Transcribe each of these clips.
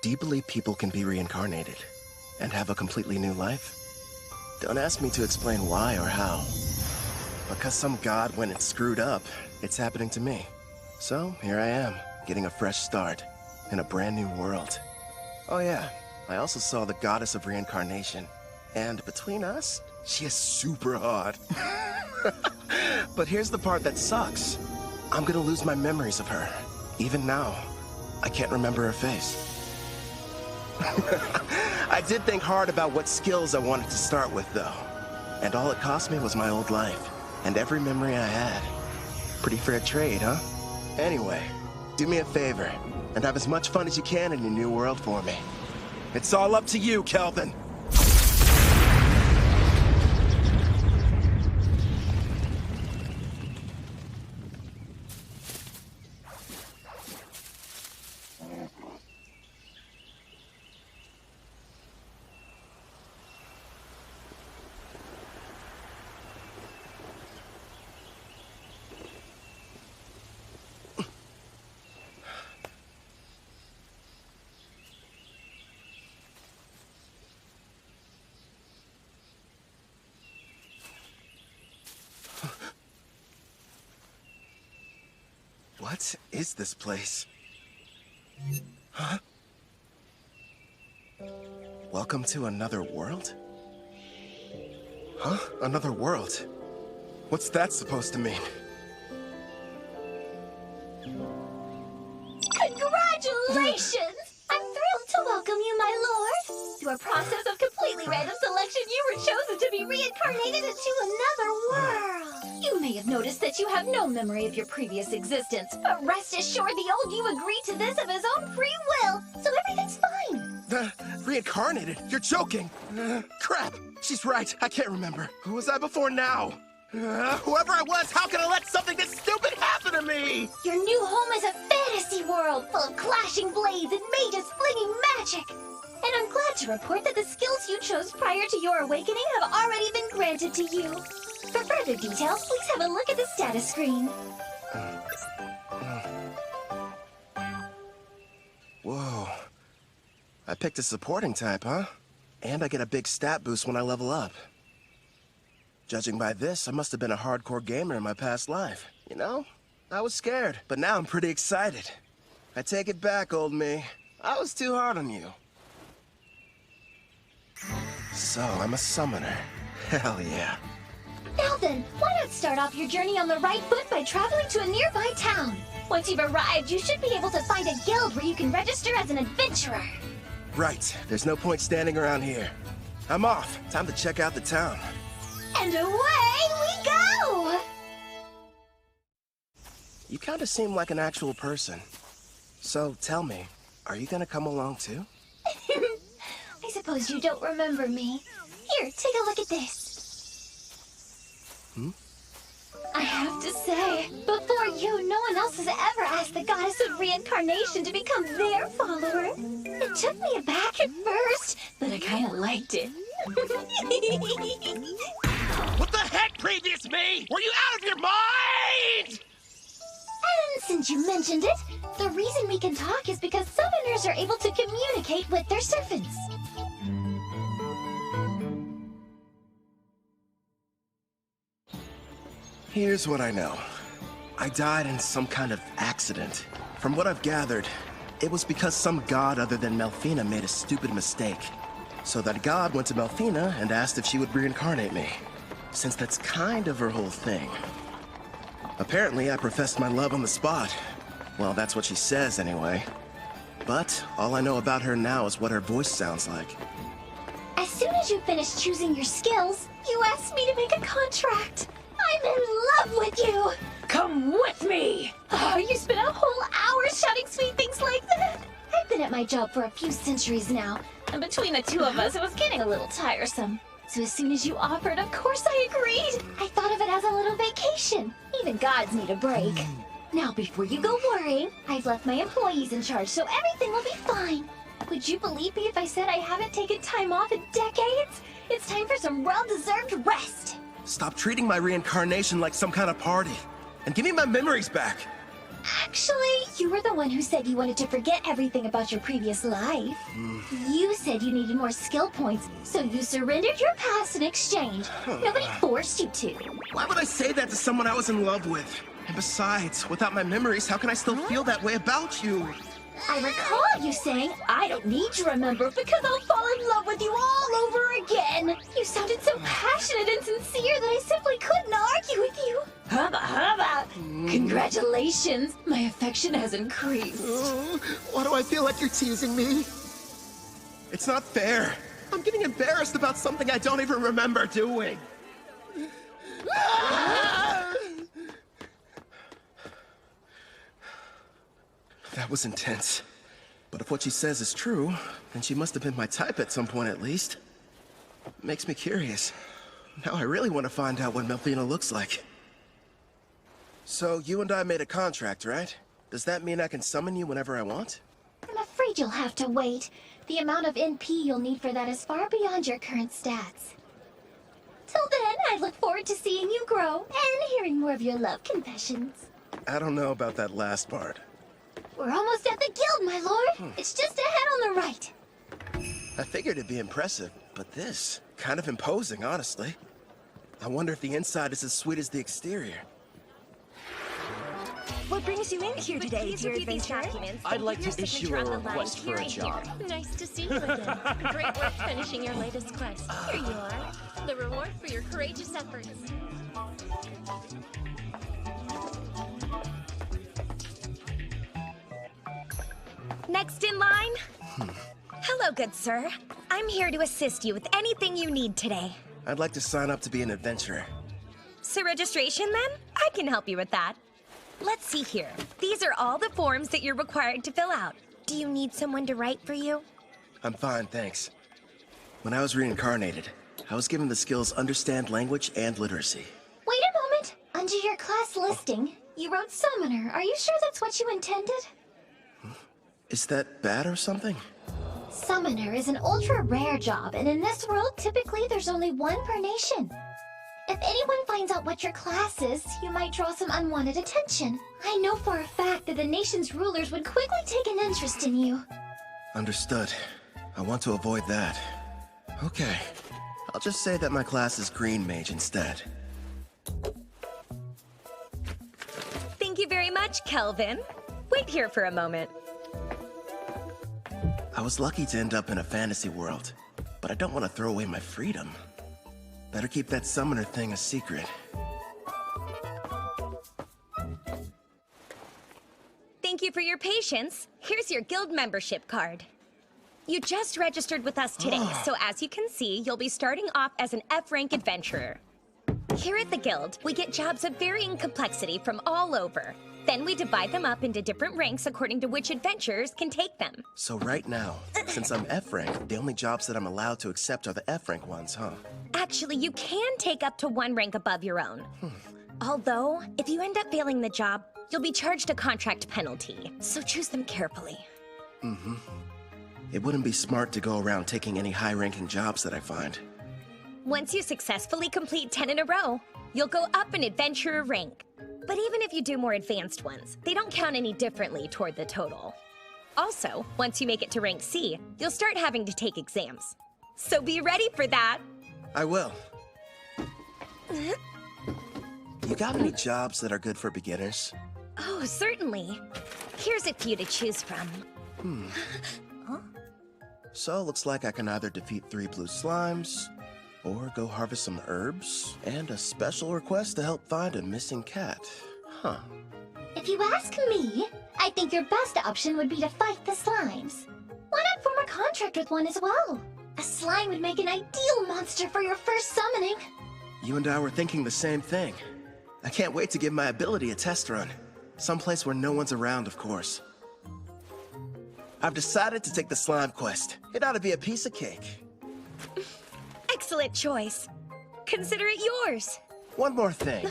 Do you believe people can be reincarnated and have a completely new life? Don't ask me to explain why or how. Because some god went and screwed up, it's happening to me. So here I am, getting a fresh start in a brand new world. Oh yeah, I also saw the goddess of reincarnation. And between us, she is super hot. But here's the part that sucks. I'm gonna lose my memories of her. Even now, I can't remember her face. I did think hard about what skills I wanted to start with, though. And all it cost me was my old life, and every memory I had. Pretty fair trade, huh? Anyway, do me a favor, and have as much fun as you can in your new world for me. It's all up to you, Kelvin. What is this place? Huh? Welcome to another world? Huh? Another world? What's that supposed to mean? Congratulations! I'm thrilled to welcome you, my lord. Through a process of completely random selection, you were chosen to be reincarnated into another world. You may have noticed that you have no memory of your previous existence, but rest assured the old you agreed to this of his own free will, so everything's fine. Reincarnated? You're joking! Crap! She's right, I can't remember. Who was I before now? Whoever I was, how can I let something this stupid happen to me? Your new home is a fantasy world full of clashing blades and mages flinging magic. And I'm glad to report that the skills you chose prior to your awakening have already been granted to you. For further details, please have a look at the status screen. Whoa. I picked a supporting type, huh? And I get a big stat boost when I level up. Judging by this, I must have been a hardcore gamer in my past life. You know, I was scared, but now I'm pretty excited. I take it back, old me. I was too hard on you. So, I'm a summoner. Hell yeah. Now then, why not start off your journey on the right foot by traveling to a nearby town? Once you've arrived, you should be able to find a guild where you can register as an adventurer. Right. There's no point standing around here. I'm off. Time to check out the town. And away we go! You kind of seem like an actual person. So, tell me, are you gonna come along too? I suppose you don't remember me. Here, take a look at this. I have to say, before you, no one else has ever asked the goddess of reincarnation to become their follower. It took me aback at first, but I kind of liked it. What the heck, previous me? Were you out of your mind? And since you mentioned it, the reason we can talk is because summoners are able to communicate with their servants. Here's what I know. I died in some kind of accident. From what I've gathered, it was because some god other than Melfina made a stupid mistake. So that god went to Melfina and asked if she would reincarnate me, since that's kind of her whole thing. Apparently, I professed my love on the spot. Well, that's what she says anyway. But all I know about her now is what her voice sounds like. As soon as you finish choosing your skills, you asked me to make a contract. I'm in love with you! Come with me! Oh, you spent a whole hour shouting sweet things like that? I've been at my job for a few centuries now, and between the two of us, it was getting a little tiresome. So as soon as you offered, of course I agreed. I thought of it as a little vacation. Even gods need a break. Now, before you go worrying, I've left my employees in charge, so everything will be fine. Would you believe me if I said I haven't taken time off in decades? It's time for some well-deserved rest. Stop treating my reincarnation like some kind of party. And give me my memories back. Actually, you were the one who said you wanted to forget everything about your previous life. You said you needed more skill points, so you surrendered your past in exchange. Nobody forced you to. Why would I say that to someone I was in love with? And besides, without my memories, how can I still feel that way about you? I recall you saying, I don't need to remember because I'll fall in love with you all over again. You sounded so passionate and sincere that I simply couldn't argue with you. Hubba hubba! Congratulations, my affection has increased. Why do I feel like you're teasing me? It's not fair. I'm getting embarrassed about something I don't even remember doing. That was intense. But if what she says is true, then she must have been my type at some point at least. Makes me curious. Now I really want to find out what Melfina looks like. So you and I made a contract, right? Does that mean I can summon you whenever I want? I'm afraid you'll have to wait. The amount of NP you'll need for that is far beyond your current stats. Till then, I look forward to seeing you grow and hearing more of your love confessions. I don't know about that last part. We're almost at the guild, my lord. It's just ahead on the right. I figured it'd be impressive, but this, kind of imposing, honestly. I wonder if the inside is as sweet as the exterior. What brings you in here today, dear adventurer? I'd like to issue a request for a job. Nice to see you again. Great work finishing your latest quest. Here you are. The reward for your courageous efforts. Next in line? Hello, good sir. I'm here to assist you with anything you need today. I'd like to sign up to be an adventurer. So registration, then? I can help you with that. Let's see here. These are all the forms that you're required to fill out. Do you need someone to write for you? I'm fine, thanks. When I was reincarnated, I was given the skills Understand Language and Literacy. Wait a moment. Under your class listing, you wrote Summoner. Are you sure that's what you intended? Is that bad or something? Summoner is an ultra-rare job, and in this world, typically there's only one per nation. If anyone finds out what your class is, you might draw some unwanted attention. I know for a fact that the nation's rulers would quickly take an interest in you. Understood. I want to avoid that. Okay. I'll just say that my class is Green Mage instead. Thank you very much, Kelvin. Wait here for a moment. I was lucky to end up in a fantasy world, but I don't want to throw away my freedom. Better keep that summoner thing a secret. Thank you for your patience. Here's your guild membership card. You just registered with us today, so as you can see, you'll be starting off as an F-rank adventurer. Here at the guild, we get jobs of varying complexity from all over. Then we divide them up into different ranks according to which adventurers can take them. So right now, since I'm F-rank, the only jobs that I'm allowed to accept are the F-rank ones, huh? Actually, you can take up to one rank above your own. Although, if you end up failing the job, you'll be charged a contract penalty. So choose them carefully. It wouldn't be smart to go around taking any high-ranking jobs that I find. Once you successfully complete 10 in a row, you'll go up an adventurer rank. But even if you do more advanced ones, they don't count any differently toward the total. Also, once you make it to rank C, you'll start having to take exams. So be ready for that! I will. You got any jobs that are good for beginners? Oh, certainly. Here's a few to choose from. So, looks like I can either defeat 3 blue slimes, or go harvest some herbs, and a special request to help find a missing cat. Huh. If you ask me, I think your best option would be to fight the slimes. Why not form a contract with one as well? A slime would make an ideal monster for your first summoning. You and I were thinking the same thing. I can't wait to give my ability a test run. Someplace where no one's around, of course. I've decided to take the slime quest. It ought to be a piece of cake. Excellent choice. Consider it yours. One more thing.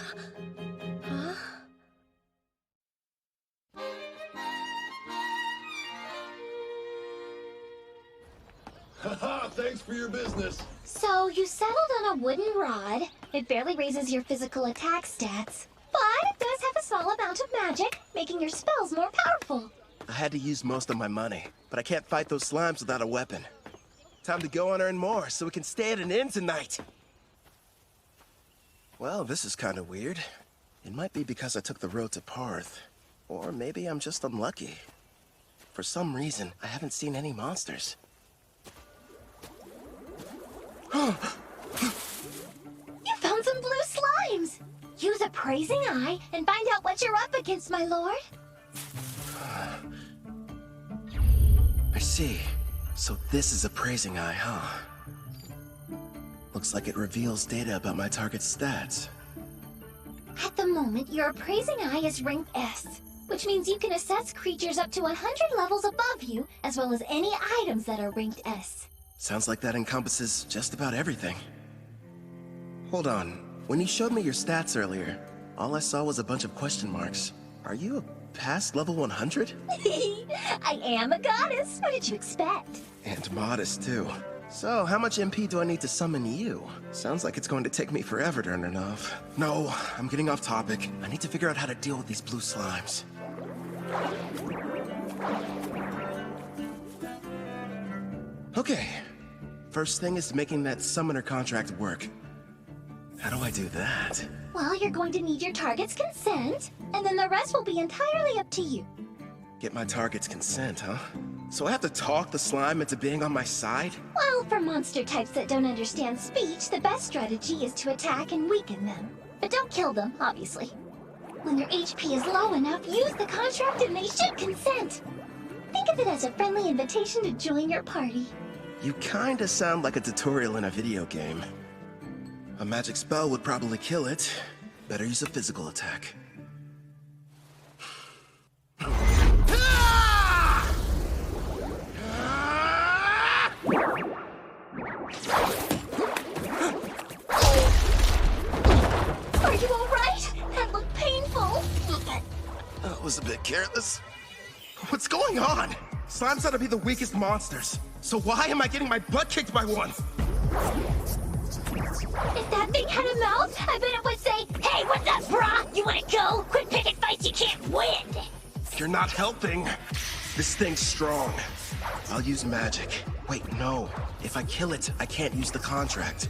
Haha, thanks for your business. So, you settled on a wooden rod. It barely raises your physical attack stats, but it does have a small small amount of magic, making your spells more powerful. I had to use most of my money, but I can't fight those slimes without a weapon. Time to go and earn more so we can stay at an inn tonight. Well, this is kind of weird. It might be because I took the road to Parth, or maybe I'm just unlucky. For some reason, I haven't seen any monsters. You found some blue slimes! Use appraising eye and find out what you're up against, my lord. I see. So this is appraising eye, huh? Looks like it reveals data about my target's stats. At the moment, your appraising eye is ranked S, which means you can assess creatures up to 100 levels above you, as well as any items that are ranked S. Sounds like that encompasses just about everything. Hold on. When you showed me your stats earlier, all I saw was a bunch of question marks. Are you past level 100? I am a goddess. What did you expect? And modest, too. So, how much MP do I need to summon you? Sounds like it's going to take me forever to earn enough. No, I'm getting off topic. I need to figure out how to deal with these blue slimes. Okay. First thing is making that summoner contract work. How do I do that? Well, you're going to need your target's consent, and then the rest will be entirely up to you. Get my target's consent, huh? So I have to talk the slime into being on my side? Well, for monster types that don't understand speech, the best strategy is to attack and weaken them. But don't kill them, obviously. When your HP is low enough, use the contract and they should consent. Think of it as a friendly invitation to join your party. You kinda sound like a tutorial in a video game. A magic spell would probably kill it. Better use a physical attack. Are you alright? That looked painful. That was a bit careless. What's going on? Slimes ought to be the weakest monsters. So why am I getting my butt kicked by one? If that thing had a mouth, I bet it would say, "Hey, what's up, brah? You wanna go? Quit picking fights you can't win!" You're not helping. This thing's strong. I'll use magic. Wait, no. If I kill it, I can't use the contract.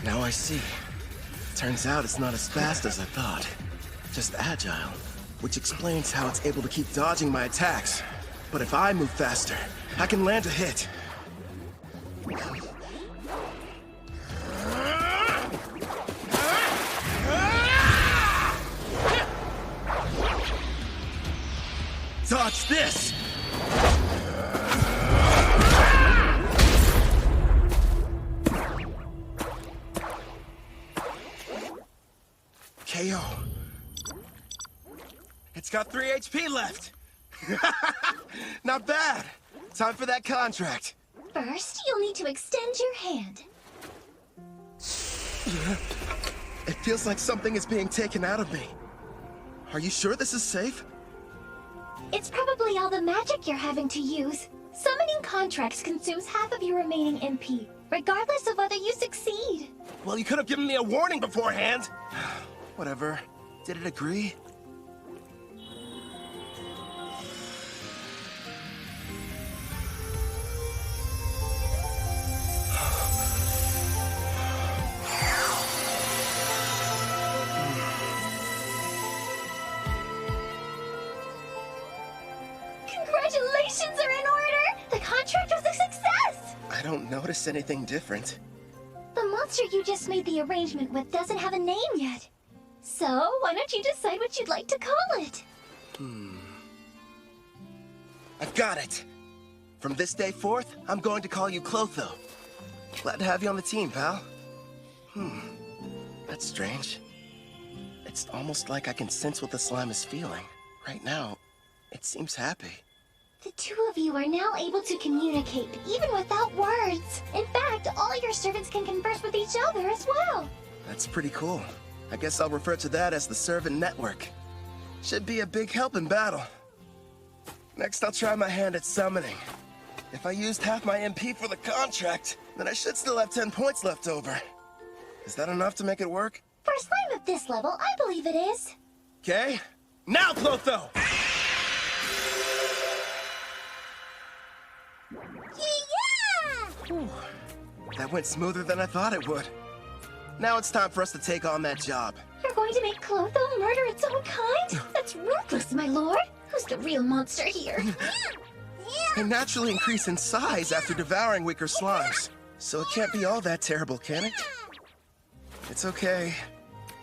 Now I see. Turns out it's not as fast as I thought. Just agile, which explains how it's able to keep dodging my attacks. But if I move faster, I can land a hit. Dodge this! KO. It's got 3 HP left. Not bad. Time for that contract. First, you'll need to extend your hand. It feels like something is being taken out of me. Are you sure this is safe? It's probably all the magic you're having to use. Summoning contracts consumes half of your remaining MP, regardless of whether you succeed. Well, you could have given me a warning beforehand. Whatever. Did it agree? Congratulations are in order! The contract was a success! I don't notice anything different. The monster you just made the arrangement with doesn't have a name yet. So, why don't you decide what you'd like to call it? I've got it! From this day forth, I'm going to call you Clotho. Glad to have you on the team, pal. That's strange. It's almost like I can sense what the slime is feeling. Right now, it seems happy. The two of you are now able to communicate, even without words. In fact, all your servants can converse with each other as well. That's pretty cool. I guess I'll refer to that as the servant network. Should be a big help in battle. Next, I'll try my hand at summoning. If I used half my MP for the contract, then I should still have 10 points left over. Is that enough to make it work? For a slime of this level, I believe it is. Okay. Now, Clotho! Yeah! Whew. That went smoother than I thought it would. Now it's time for us to take on that job. You're going to make Clotho murder its own kind? That's ruthless, my lord. Who's the real monster here? They naturally increase in size after devouring weaker slimes. So it can't be all that terrible, can it? It's okay.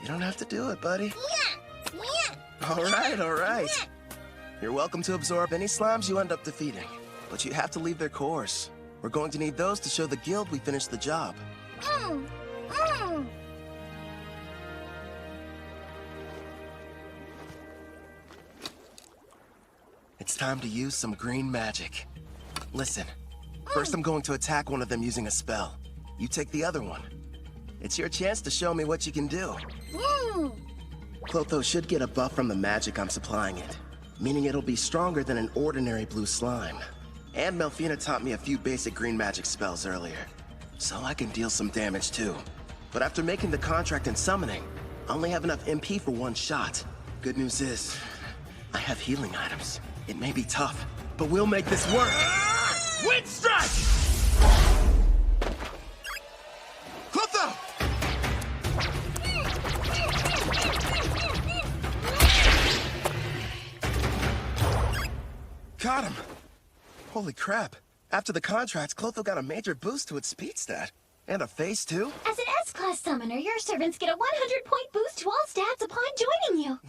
You don't have to do it, buddy. All right. You're welcome to absorb any slimes you end up defeating. But you have to leave their cores. We're going to need those to show the guild we finished the job. It's time to use some green magic. Listen, first I'm going to attack one of them using a spell. You take the other one. It's your chance to show me what you can do. Clotho should get a buff from the magic I'm supplying it, meaning it'll be stronger than an ordinary blue slime. And Melfina taught me a few basic green magic spells earlier, so I can deal some damage too. But after making the contract and summoning, I only have enough MP for one shot. Good news is, I have healing items. It may be tough, but we'll make this work. Wind strike! Clotho! Got him! Holy crap. After the contract, Clotho got a major boost to its speed stat. And a face, too. As an S-Class summoner, your servants get a 100-point boost to all stats upon joining you.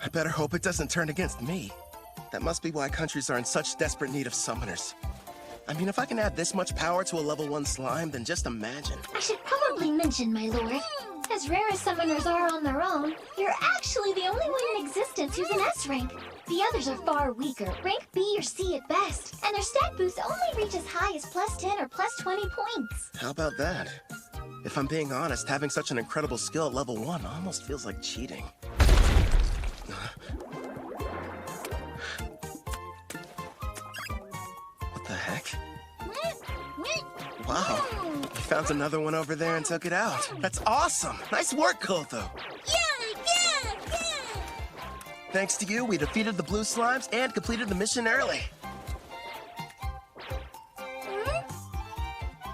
I better hope it doesn't turn against me. That must be why countries are in such desperate need of summoners. I mean, if I can add this much power to a level 1 slime, then just imagine. I should probably mention, my lord, as rare as summoners are on their own, you're actually the only one in existence who's an S rank. The others are far weaker, rank B or C at best, and their stat boosts only reach as high as plus 10 or plus 20 points. How about that? If I'm being honest, having such an incredible skill at level 1 almost feels like cheating. What the heck? Wow, you found another one over there and took it out. That's awesome! Nice work, Clotho! Yeah! Thanks to you, we defeated the blue slimes and completed the mission early.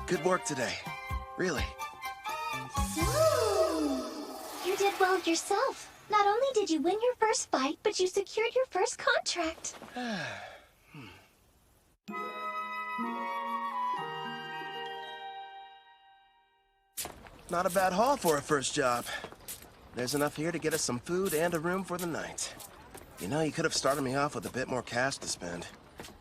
Good work today. Really. You did well yourself. Not only did you win your first fight, but you secured your first contract. Not a bad haul for a first job. There's enough here to get us some food and a room for the night. You know, you could have started me off with a bit more cash to spend.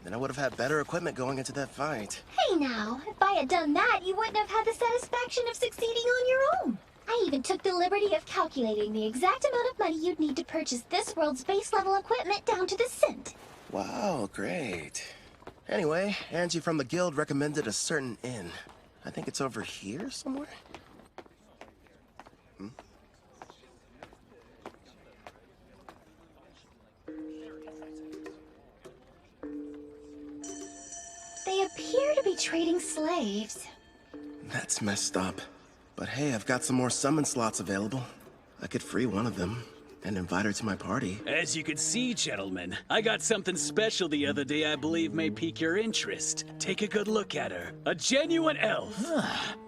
Then I would have had better equipment going into that fight. Hey now, if I had done that, you wouldn't have had the satisfaction of succeeding on your own. I even took the liberty of calculating the exact amount of money you'd need to purchase this world's base level equipment down to the cent. Wow, great. Anyway, Angie from the guild recommended a certain inn. I think it's over here somewhere? They appear to be trading slaves. That's messed up. But hey, I've got some more summon slots available. I could free one of them and invite her to my party. As you can see, gentlemen, I got something special the other day I believe may pique your interest. Take a good look at her. A genuine elf.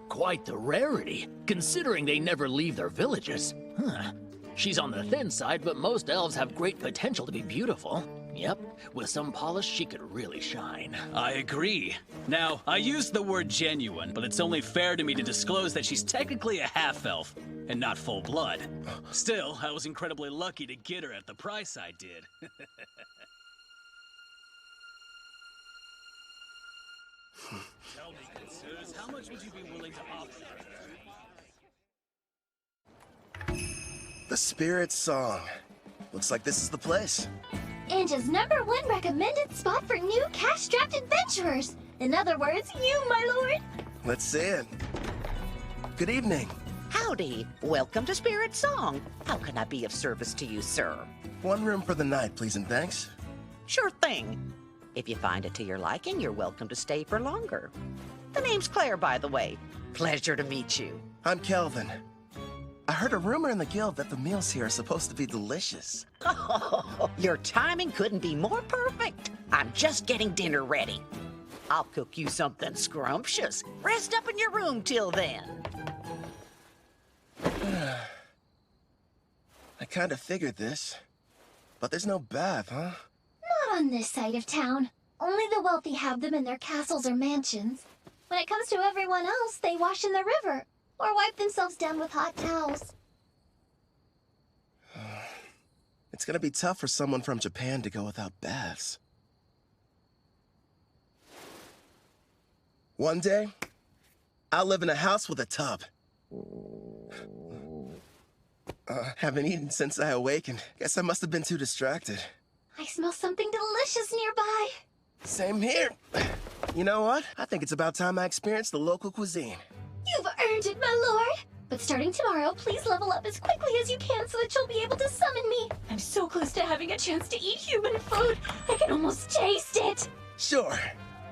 Quite the rarity, considering they never leave their villages. She's on the thin side, but most elves have great potential to be beautiful. Yep, with some polish, she could really shine. I agree. Now, I used the word genuine, but it's only fair to me to disclose that she's technically a half-elf, and not full-blood. Still, I was incredibly lucky to get her at the price I did. Tell me, good sirs, how much would you be willing to offer? The Spirit Song. Looks like this is the place. Anja's #1 recommended spot for new cash-strapped adventurers. In other words, you, my lord. Let's see it. Good evening. Howdy. Welcome to Spirit Song. How can I be of service to you, sir? One room for the night, please and thanks. Sure thing. If you find it to your liking, you're welcome to stay for longer. The name's Claire, by the way. Pleasure to meet you. I'm Kelvin. I heard a rumor in the guild that the meals here are supposed to be delicious. Your timing couldn't be more perfect. I'm just getting dinner ready. I'll cook you something scrumptious. Rest up in your room till then. I kind of figured this. But there's no bath, huh? Not on this side of town. Only the wealthy have them in their castles or mansions. When it comes to everyone else, they wash in the river or wipe themselves down with hot towels. It's gonna be tough for someone from Japan to go without baths. One day, I'll live in a house with a tub. Haven't eaten since I awakened. Guess I must have been too distracted. I smell something delicious nearby. Same here. You know what? I think it's about time I experienced the local cuisine. You've earned it, my lord. But starting tomorrow, please level up as quickly as you can so that you'll be able to summon me. I'm so close to having a chance to eat human food. I can almost taste it. Sure.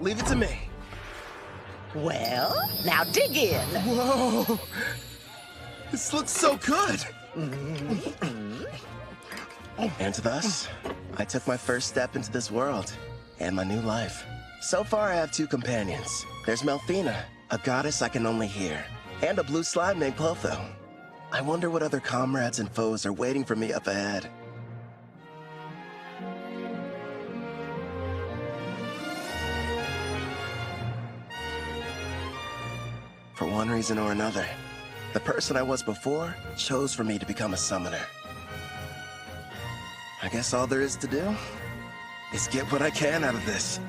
Leave it to me. Well, now dig in. Whoa! This looks so good! And thus, I took my first step into this world and my new life. So far, I have two companions. There's Melfina, a goddess I can only hear, and a blue slime named Clotho. I wonder what other comrades and foes are waiting for me up ahead. For one reason or another, the person I was before chose for me to become a summoner. I guess all there is to do is get what I can out of this.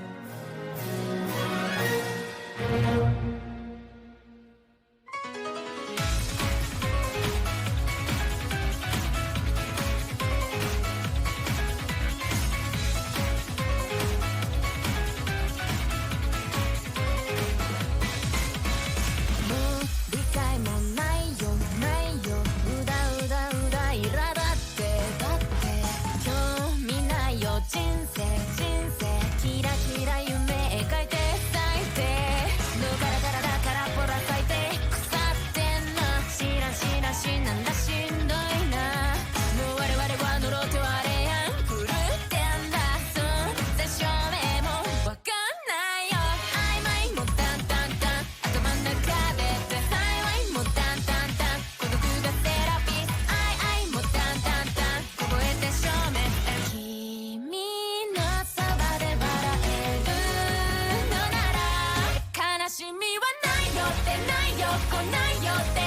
Shimi wa nai yo te